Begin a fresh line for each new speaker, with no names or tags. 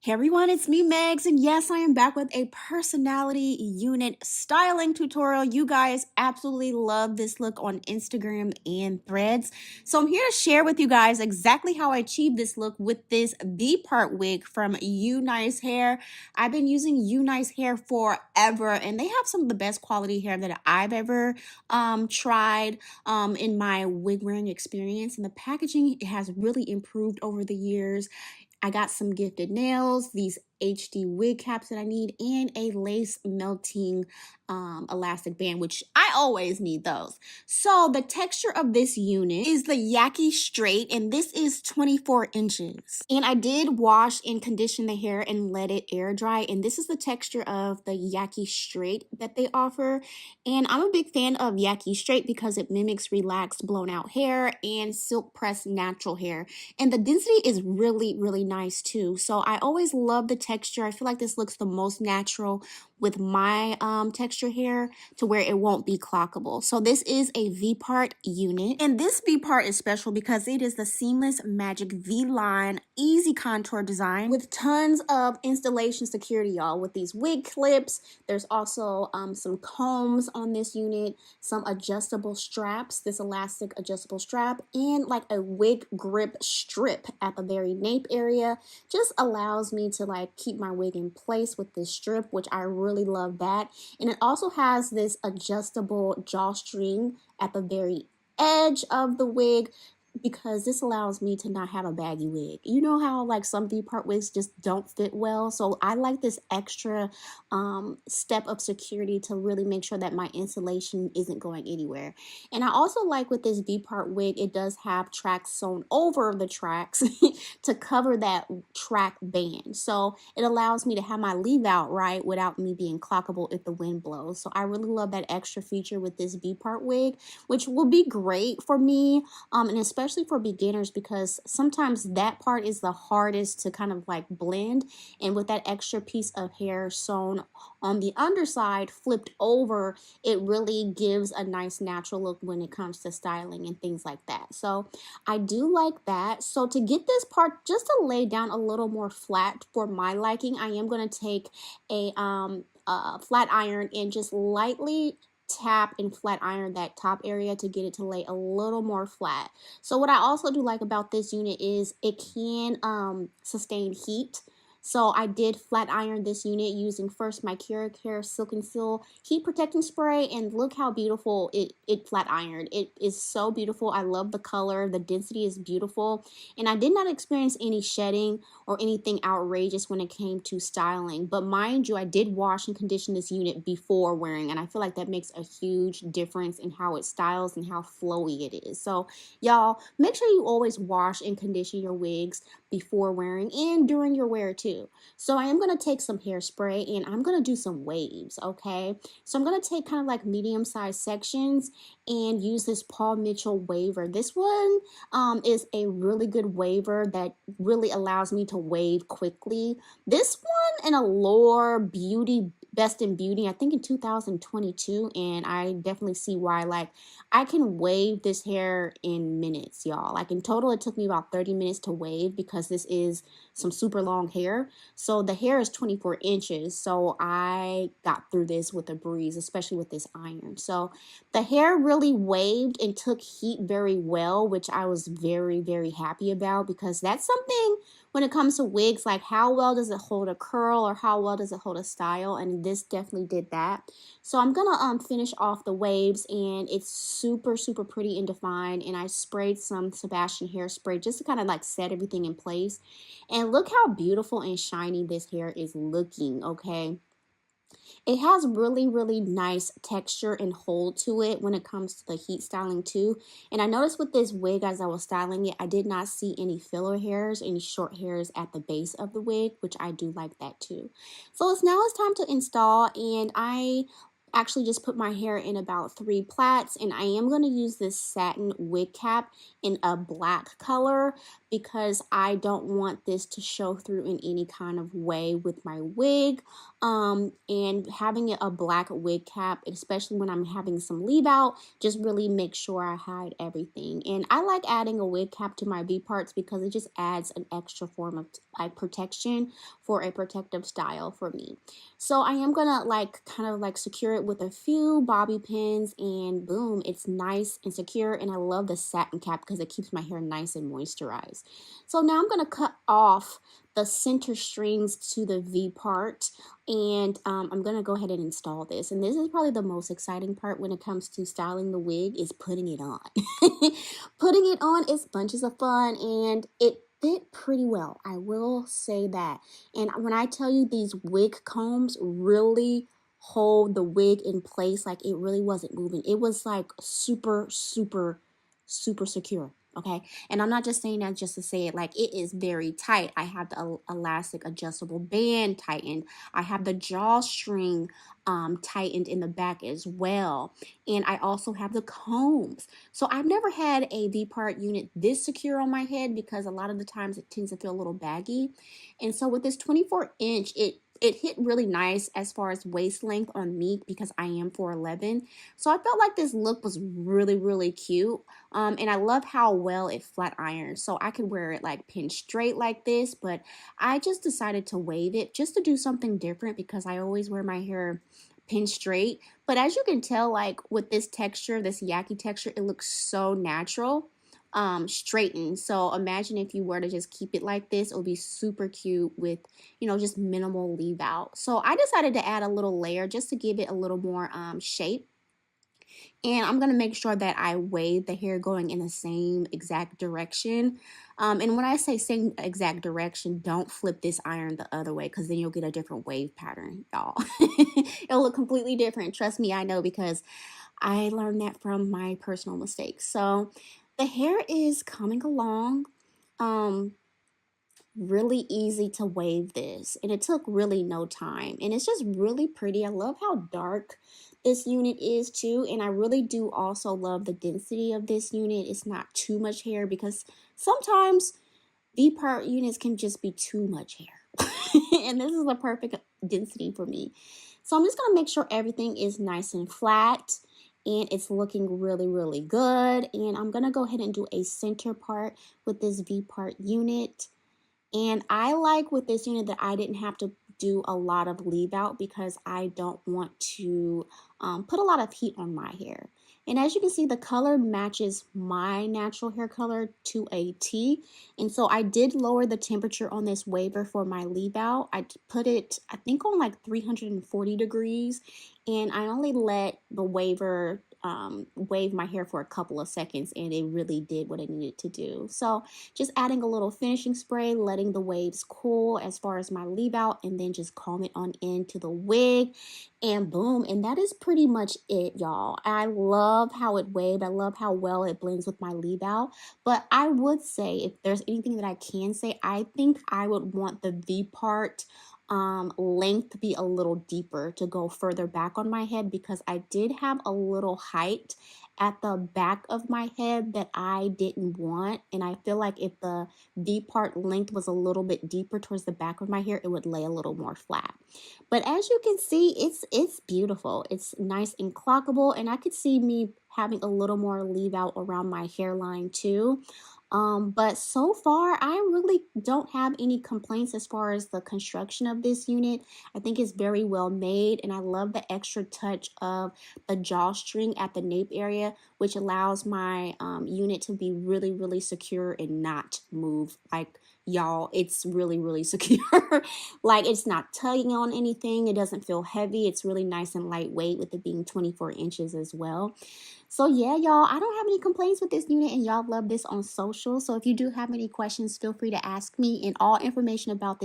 Hey everyone, it's me Megs, and yes, I am back with a personality unit styling tutorial. You guys absolutely love this look on Instagram and Threads. So I'm here to share with you guys exactly how I achieved this look with this V-Part wig from UNice Hair. I've been using UNice Hair forever, and they have some of the best quality hair that I've ever tried in my wig wearing experience. And the packaging has really improved over the years. I got some gifted nails, these HD wig caps that I need, and a lace melting elastic band, which I always need those. So the texture of this unit is the Yaki Straight, and this is 24 inches. And I did wash and condition the hair and let it air dry, and this is the texture of the Yaki Straight that they offer. And I'm a big fan of Yaki Straight because it mimics relaxed blown out hair and silk pressed natural hair. And the density is really nice too. So I always love the texture. I feel like this looks the most natural with my texture hair to where it won't be clockable. So this is a V-part unit, and this V-part is special because it is the seamless magic V-line easy contour design with tons of installation security, y'all, with these wig clips. There's also some combs on this unit, some adjustable straps, this elastic adjustable strap, and like a wig grip strip at the very nape area. Just allows me to like keep my wig in place with this strip, which I really love that. And it also has this adjustable drawstring at the very edge of the wig, because this allows me to not have a baggy wig. You know how like some V-part wigs just don't fit well? So I like this extra step of security to really make sure that my insulation isn't going anywhere. And I also like with this V-part wig, it does have tracks sewn over the tracks to cover that track band. So it allows me to have my leave out right without me being clockable if the wind blows. So I really love that extra feature with this V-part wig, which will be great for me, and especially for beginners, because sometimes that part is the hardest to kind of like blend, and with that extra piece of hair sewn on the underside flipped over, it really gives a nice natural look when it comes to styling and things like that. So I do like that. So to get this part just to lay down a little more flat for my liking, I am going to take a flat iron and just lightly tap and flat iron that top area to get it to lay a little more flat. So what I also do like about this unit is it can sustain heat. So I did flat iron this unit using first my Hair Silk and Seal heat protecting spray, and look how beautiful it flat ironed. It is so beautiful. I love the color. The density is beautiful, and I did not experience any shedding or anything outrageous when it came to styling. But mind you, I did wash and condition this unit before wearing, and I feel like that makes a huge difference in how it styles and how flowy it is. So y'all, make sure you always wash and condition your wigs before wearing and during your wear too. So I am going to take some hairspray and I'm going to do some waves, okay? So I'm going to take kind of like medium-sized sections and use this Paul Mitchell waver. This one is a really good waver that really allows me to wave quickly. This one in Allure Beauty Best in Beauty, I think in 2022, and I definitely see why. Like, I can wave this hair in minutes, y'all. Like in total, it took me about 30 minutes to wave because this is some super long hair. So the hair is 24 inches, so I got through this with a breeze, especially with this iron. So the hair really waved and took heat very well, which I was very happy about, because that's something when it comes to wigs, like how well does it hold a curl or how well does it hold a style, and this definitely did that. So I'm gonna finish off the waves, and it's super pretty and defined, and I sprayed some Sebastian hairspray just to kind of like set everything in place. And look how beautiful and shiny this hair is looking, okay? It has really nice texture and hold to it when it comes to the heat styling too. And I noticed with this wig, as I was styling it, I did not see any filler hairs, any short hairs at the base of the wig, which I do like that too. So now it's time to install, and I actually just put my hair in about 3 plaits, and I am going to use this satin wig cap in a black color because I don't want this to show through in any kind of way with my wig. And having it a black wig cap, especially when I'm having some leave out, just really make sure I hide everything. And I like adding a wig cap to my V parts because it just adds an extra form of like protection for a protective style for me. So I am gonna like kind of like secure it with a few bobby pins, and boom, it's nice and secure. And I love the satin cap because it keeps my hair nice and moisturized. So now I'm gonna cut off the center strings to the V part, and I'm gonna go ahead and install this. And this is probably the most exciting part when it comes to styling the wig, is putting it on. Putting it on is bunches of fun, and it fit pretty well, I will say that. And when I tell you, these wig combs really hold the wig in place, like it really wasn't moving. It was like super secure. Okay, and I'm not just saying that just to say it, like it is very tight. I have the elastic adjustable band tightened. I have the drawstring tightened in the back as well. And I also have the combs. So I've never had a Vpart unit this secure on my head because a lot of the times it tends to feel a little baggy. And so with this 24-inch, it hit really nice as far as waist length on me because I am 4'11". So I felt like this look was really cute. And I love how well it flat irons. So I could wear it like pinned straight like this, but I just decided to wave it just to do something different because I always wear my hair pinned straight. But as you can tell, like with this texture, this yaki texture, it looks so natural. Straightened. So imagine if you were to just keep it like this, it would be super cute with, you know, just minimal leave out. So I decided to add a little layer just to give it a little more shape. And I'm going to make sure that I wave the hair going in the same exact direction. And when I say same exact direction, don't flip this iron the other way because then you'll get a different wave pattern, y'all. It'll look completely different. Trust me, I know, because I learned that from my personal mistakes. So the hair is coming along. Really easy to wave this, and it took really no time, and it's just really pretty. I love how dark this unit is too, and I really do also love the density of this unit. It's not too much hair because sometimes V-part units can just be too much hair. And this is the perfect density for me. So I'm just going to make sure everything is nice and flat and it's looking really good. And I'm going to go ahead and do a center part with this V-part unit. And I like with this unit that I didn't have to do a lot of leave out because I don't want to put a lot of heat on my hair. And as you can see, the color matches my natural hair color to a T. And so I did lower the temperature on this waver for my leave out. I put it, I think, on like 340 degrees. And I only let the waver wave my hair for a couple of seconds, and it really did what it needed to do. So just adding a little finishing spray, letting the waves cool as far as my leave out, and then just comb it on into the wig, and boom. And that is pretty much it, y'all. I love how it waved. I love how well it blends with my leave out. But I would say, if there's anything that I can say, I think I would want the V part length to be a little deeper to go further back on my head, because I did have a little height at the back of my head that I didn't want, and I feel like if the V part length was a little bit deeper towards the back of my hair, it would lay a little more flat. But as you can see, it's beautiful. It's nice and clockable, and I could see me having a little more leave out around my hairline too. But so far, I really don't have any complaints as far as the construction of this unit. I think it's very well made, and I love the extra touch of the drawstring at the nape area, which allows my unit to be really secure and not move. Like, y'all, it's really secure. Like, it's not tugging on anything. It doesn't feel heavy. It's really nice and lightweight with it being 24 inches as well. So yeah, y'all, I don't have any complaints with this unit, and y'all love this on social. So if you do have any questions, feel free to ask me, and all information about this